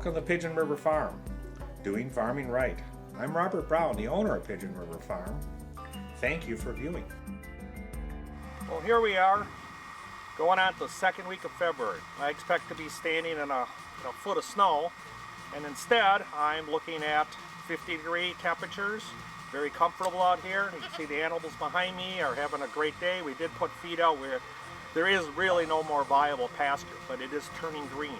Welcome to Pigeon River Farm, doing farming right. I'm Robert Brown, the owner of Pigeon River Farm. Thank you for viewing. Well, here we are, going on to the second week of February. I expect to be standing in a foot of snow, and instead I'm looking at 50-degree temperatures. Very comfortable out here. You can see the animals behind me are having a great day. We did put feed out where there is really no more viable pasture, but it is turning green.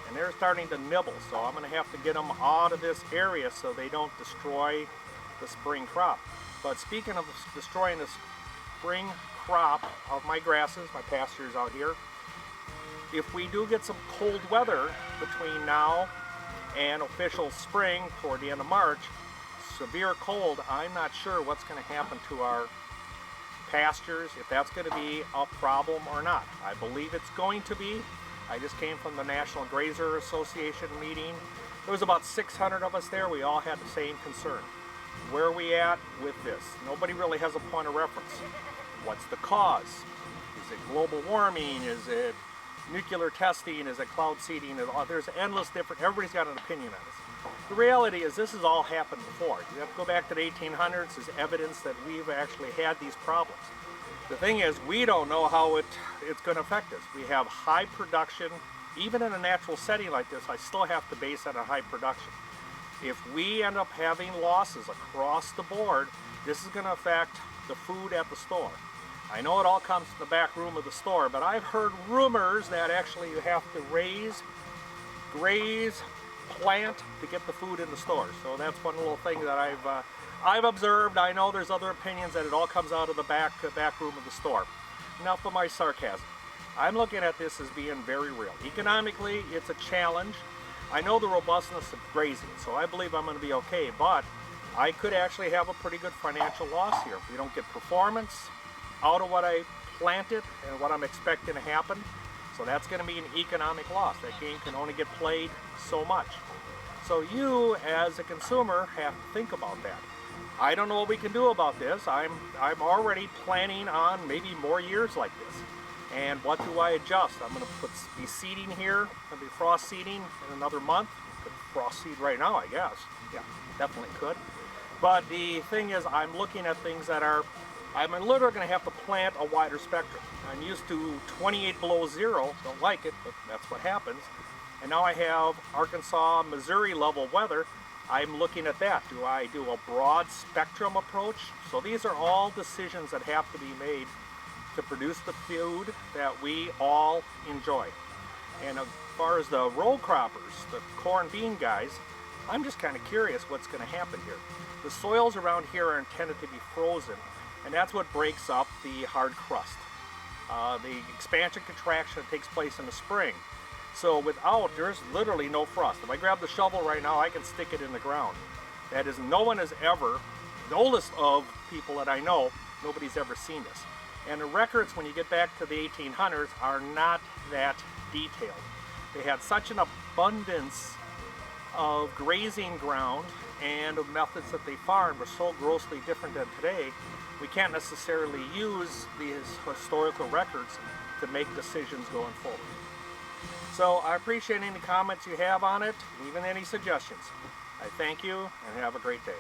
And they're starting to nibble, so I'm going to have to get them out of this area so they don't destroy the spring crop. But speaking of destroying the spring crop of my grasses, my pastures out here, if we do get some cold weather between now and official spring toward the end of March, severe cold, I'm not sure what's going to happen to our pastures, if that's going to be a problem or not. I believe it's going to be. I just came from the National Grazer Association meeting. There was about 600 of us there. We all had the same concern. Where are we at with this? Nobody really has a point of reference. What's the cause? Is it global warming? Is it nuclear testing? Is it cloud seeding? There's endless different, everybody's got an opinion on this. The reality is this has all happened before. You have to go back to the 1800s as evidence that we've actually had these problems. The thing is, we don't know how it's going to affect us. We have high production. Even in a natural setting like this, I still have to base that on high production. If we end up having losses across the board, this is going to affect the food at the store. I know it all comes from the back room of the store, but I've heard rumors that actually you have to graze, plant to get the food in the store. So that's one little thing that I've observed. I know there's other opinions that it all comes out of the back room of the store. Enough of my sarcasm. I'm looking at this as being very real. Economically, it's a challenge. I know the robustness of grazing, so I believe I'm going to be okay, but I could actually have a pretty good financial loss here if we don't get performance out of what I planted and what I'm expecting to happen. So that's going to be an economic loss. That game can only get played so much. So you, as a consumer, have to think about that. I don't know what we can do about this. I'm already planning on maybe more years like this. And what do I adjust? I'm going to be seeding here. I'll be frost seeding in another month. Could frost seed right now, I guess. Yeah, definitely could. But the thing is, I'm looking at things that I'm literally going to have to plant a wider spectrum. I'm used to 28 below zero. Don't like it, but that's what happens. And now I have Arkansas, Missouri level weather. I'm looking at that. Do I do a broad spectrum approach? So these are all decisions that have to be made to produce the food that we all enjoy. And as far as the row croppers, the corn bean guys, I'm just kind of curious what's going to happen here. The soils around here are intended to be frozen, and that's what breaks up the hard crust. The expansion contraction takes place in the spring. So there's literally no frost. If I grab the shovel right now, I can stick it in the ground. That is, no one has ever, the oldest of people that I know, nobody's ever seen this. And the records, when you get back to the 1800s, are not that detailed. They had such an abundance of grazing ground, and the methods that they farmed were so grossly different than today, we can't necessarily use these historical records to make decisions going forward. So I appreciate any comments you have on it, even any suggestions. I thank you and have a great day.